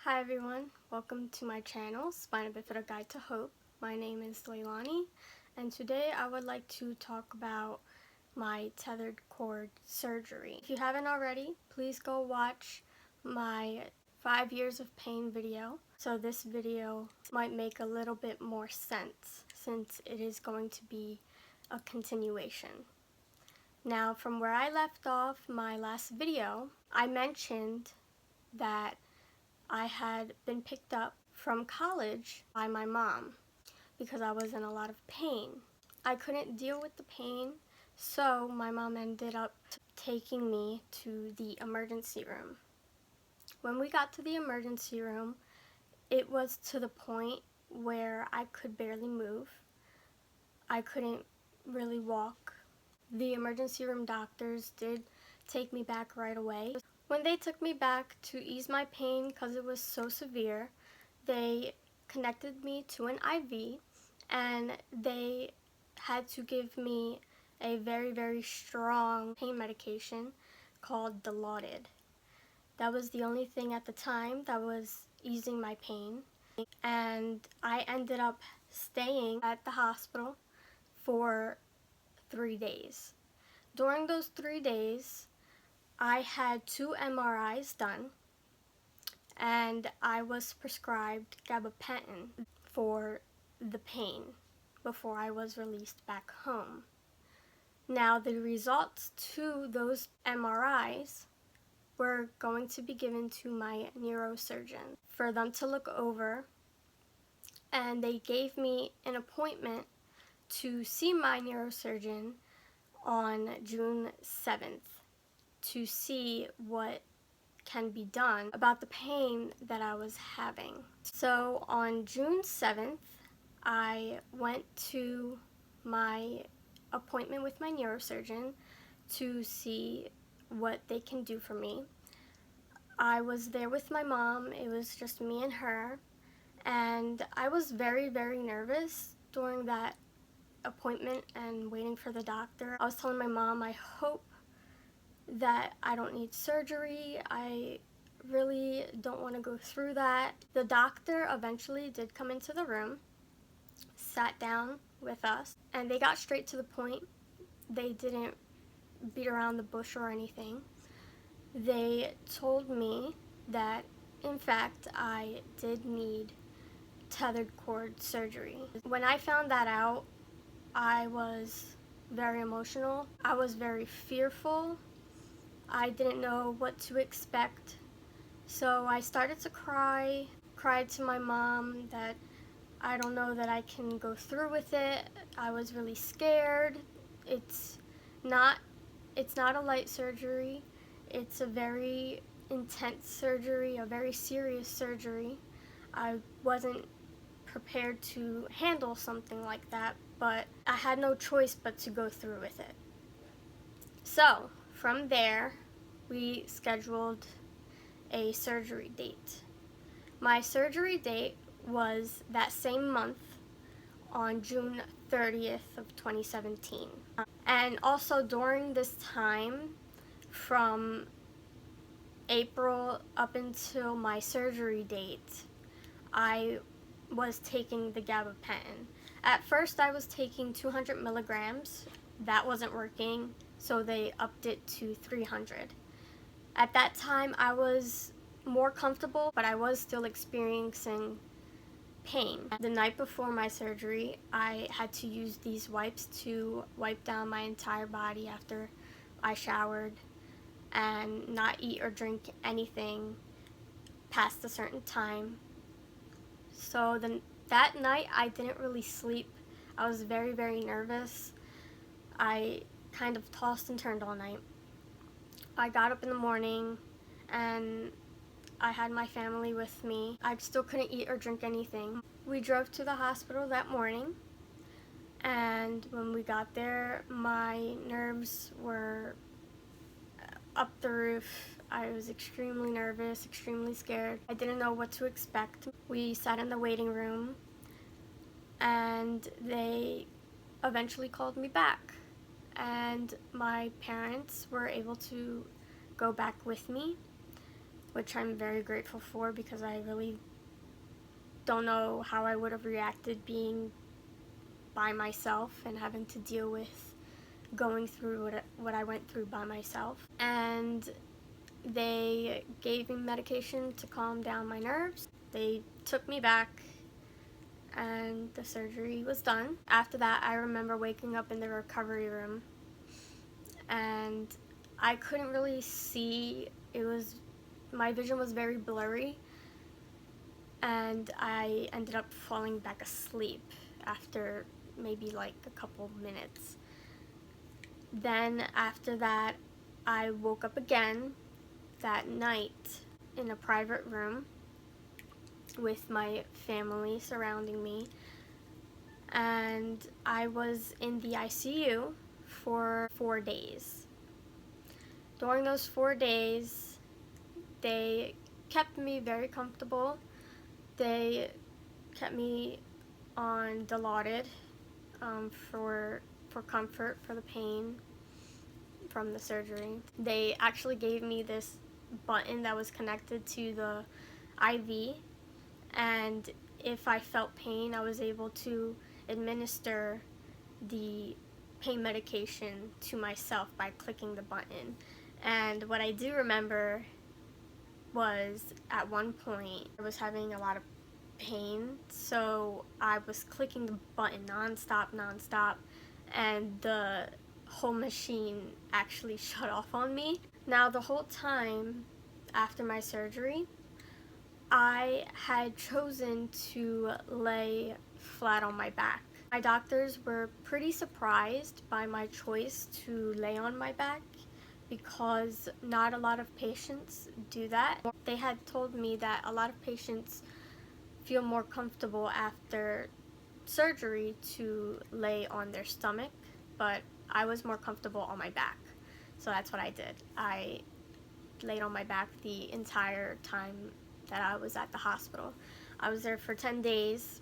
Hi everyone, welcome to my channel, Spina Bifida Guide to Hope. My name is Leilani, and today I would like to talk about my tethered cord surgery. If you haven't already, please go watch my 5 years of pain video. So this video might make a little bit more sense since it is going to be a continuation. Now, from where I left off my last video, I mentioned that I had been picked up from college by my mom because I was in a lot of pain. I couldn't deal with the pain, so my mom ended up taking me to the emergency room. When we got to the emergency room, it was to the point where I could barely move. I couldn't really walk. The emergency room doctors did take me back right away. When they took me back to ease my pain because it was so severe, they connected me to an IV and they had to give me a very strong pain medication called Dilaudid. That was the only thing at the time that was easing my pain, and I ended up staying at the hospital for 3 days. During those 3 days, I had 2 MRIs done, and I was prescribed gabapentin for the pain before I was released back home. Now, the results to those MRIs were going to be given to my neurosurgeon for them to look over, and they gave me an appointment to see my neurosurgeon on June 7th to see what can be done about the pain that I was having. So on June 7th, I went to my appointment with my neurosurgeon to see what they can do for me. I was there with my mom. It was just me and her, and I was very nervous during that appointment and waiting for the doctor. I was telling my mom, I hope that I don't need surgery. I really don't want to go through that. The doctor eventually did come into the room, sat down with us, and they got straight to the point. They didn't beat around the bush or anything. They told me that, in fact, I did need tethered cord surgery. When I found that out, I was very emotional. I was very fearful. I didn't know what to expect. So I started to cry, cried to my mom that I don't know that I can go through with it. I was really scared. It's not a light surgery. It's a very intense surgery, a very serious surgery. I wasn't prepared to handle something like that, but I had no choice but to go through with it. So from there, we scheduled a surgery date. My surgery date was that same month on June 30th of 2017. And also during this time, from April up until my surgery date, I was taking the gabapentin. At first I was taking 200 milligrams. That wasn't working, so they upped it to 300. At that time I was more comfortable, but I was still experiencing pain. The night before my surgery, I had to use these wipes to wipe down my entire body after I showered and not eat or drink anything past a certain time. So that night I didn't really sleep. I was very nervous. I kind of tossed and turned all night. I got up in the morning and I had my family with me. I still couldn't eat or drink anything. We drove to the hospital that morning, and when we got there, my nerves were up the roof. I was extremely nervous, extremely scared. I didn't know what to expect. We sat in the waiting room, and they eventually called me back, and my parents were able to go back with me. which I'm very grateful for because I really don't know how I would have reacted being by myself and having to deal with going through what I went through by myself. And they gave me medication to calm down my nerves. They took me back and the surgery was done. After that, I remember waking up in the recovery room and I couldn't really see. My vision was very blurry, and I ended up falling back asleep after maybe like a couple minutes. Then after that, I woke up again that night in a private room with my family surrounding me, and I was in the ICU for 4 days. During those 4 days, they kept me very comfortable. They kept me on Dilaudid for comfort for the pain from the surgery. They actually gave me this button that was connected to the IV, and if I felt pain, I was able to administer the pain medication to myself by clicking the button. And what I do remember was at one point I was having a lot of pain, so I was clicking the button nonstop, and the whole machine actually shut off on me. Now, the whole time after my surgery, I had chosen to lay flat on my back. My doctors were pretty surprised by my choice to lay on my back because not a lot of patients do that. They had told me that a lot of patients feel more comfortable after surgery to lay on their stomach, but I was more comfortable on my back. So that's what I did. I laid on my back the entire time that I was at the hospital. I was there for 10 days.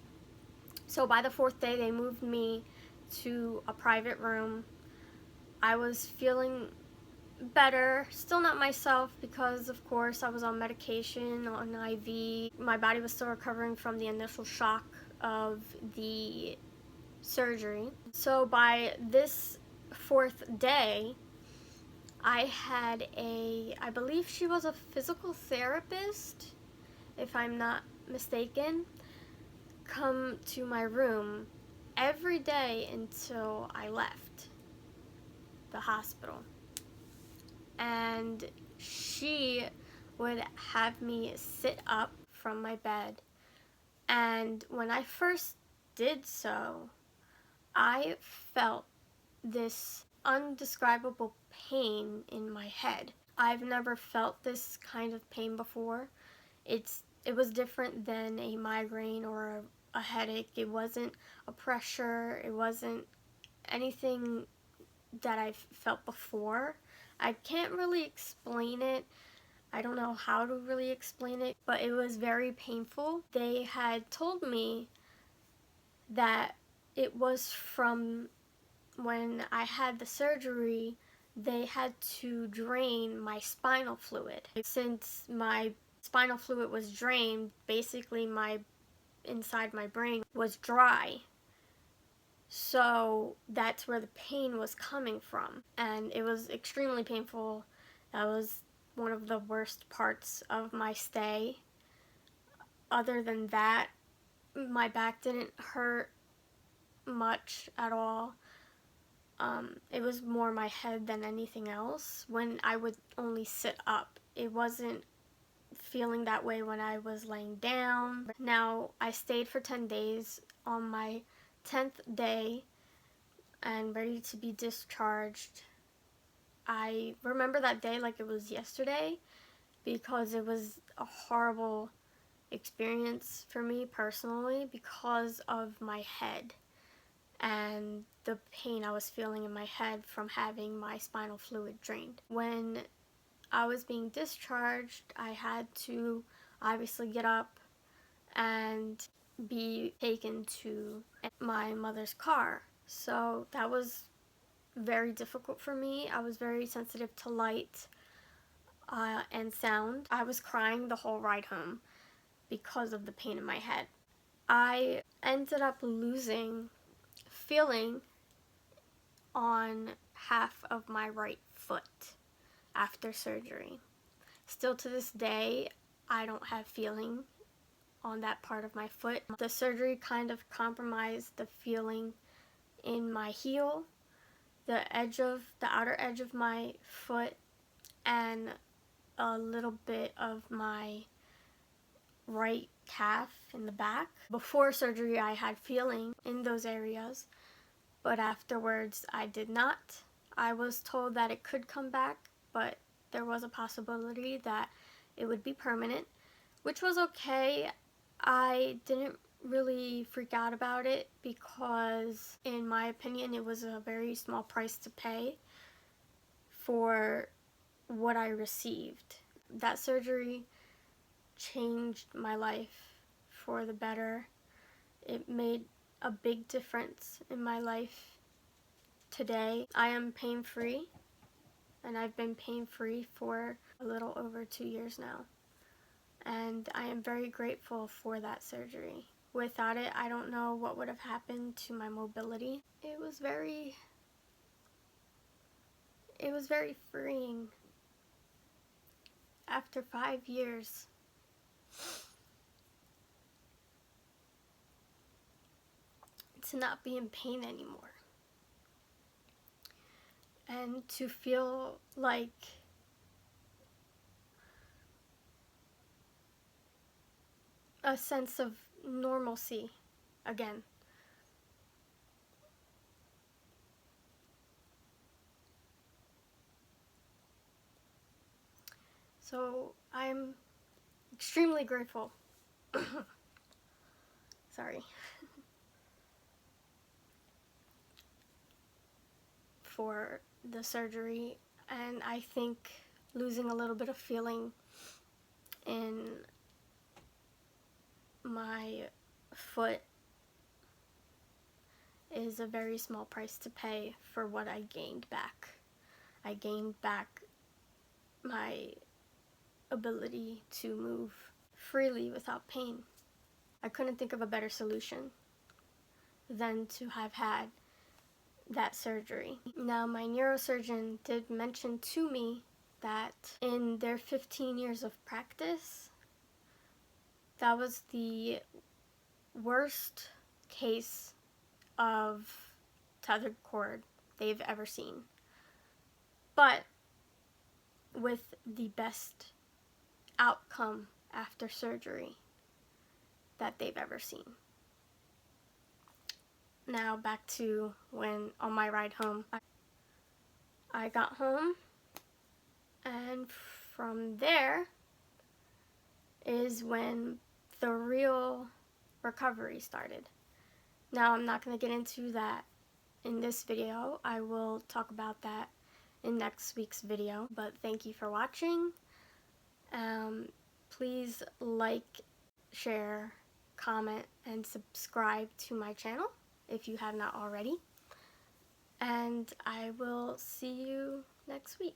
So by the 4th day, they moved me to a private room. I was feeling better, still not myself because of course I was on medication, on IV. My body was still recovering from the initial shock of the surgery. So by this 4th day, I had I believe she was a physical therapist, if I'm not mistaken, come to my room every day until I left the hospital. And she would have me sit up from my bed. And when I first did so, I felt this undescribable pain in my head. I've never felt this kind of pain before. It was different than a migraine or a headache. It wasn't a pressure. It wasn't anything that I've felt before. I can't really explain it. I don't know how to really explain it, but it was very painful. They had told me that it was from when I had the surgery. They had to drain my spinal fluid. Since my spinal fluid was drained, basically inside my brain was dry. So that's where the pain was coming from, and it was extremely painful. That was one of the worst parts of my stay. Other than that, my back didn't hurt much at all. It was more my head than anything else. When I would only sit up, it wasn't feeling that way when I was laying down. Now, I stayed for 10 days. On my 10th day and ready to be discharged, I remember that day like it was yesterday because it was a horrible experience for me personally because of my head and the pain I was feeling in my head from having my spinal fluid drained. When I was being discharged, I had to obviously get up and be taken to my mother's car. So that was very difficult for me. I was very sensitive to light. and sound. I was crying the whole ride home because of the pain in my head. I ended up losing feeling on half of my right foot after surgery. Still to this day, I don't have feeling on that part of my foot. The surgery kind of compromised the feeling in my heel, the outer edge of my foot, and a little bit of my right calf in the back. Before surgery, I had feeling in those areas, but afterwards I did not. I was told that it could come back, but there was a possibility that it would be permanent, which was okay. I didn't really freak out about it because, in my opinion, it was a very small price to pay for what I received. That surgery changed my life for the better. It made a big difference in my life today. I am pain-free, and I've been pain-free for a little over 2 years now. And I am very grateful for that surgery. Without it, I don't know what would have happened to my mobility. It was very freeing. After 5 years, to not be in pain anymore. And to feel like a sense of normalcy again. So I'm extremely grateful. Sorry. For the surgery, and I think losing a little bit of feeling in my foot is a very small price to pay for what I gained back. I gained back my ability to move freely without pain. I couldn't think of a better solution than to have had that surgery. Now, my neurosurgeon did mention to me that in their 15 years of practice, that was the worst case of tethered cord they've ever seen, but with the best outcome after surgery that they've ever seen. Now back to when on my ride home, I got home, and from there is when the real recovery started. Now I'm not going to get into that in this video. I will talk about that in next week's video, but thank you for watching. Please like, share, comment, and subscribe to my channel if you have not already. And I will see you next week.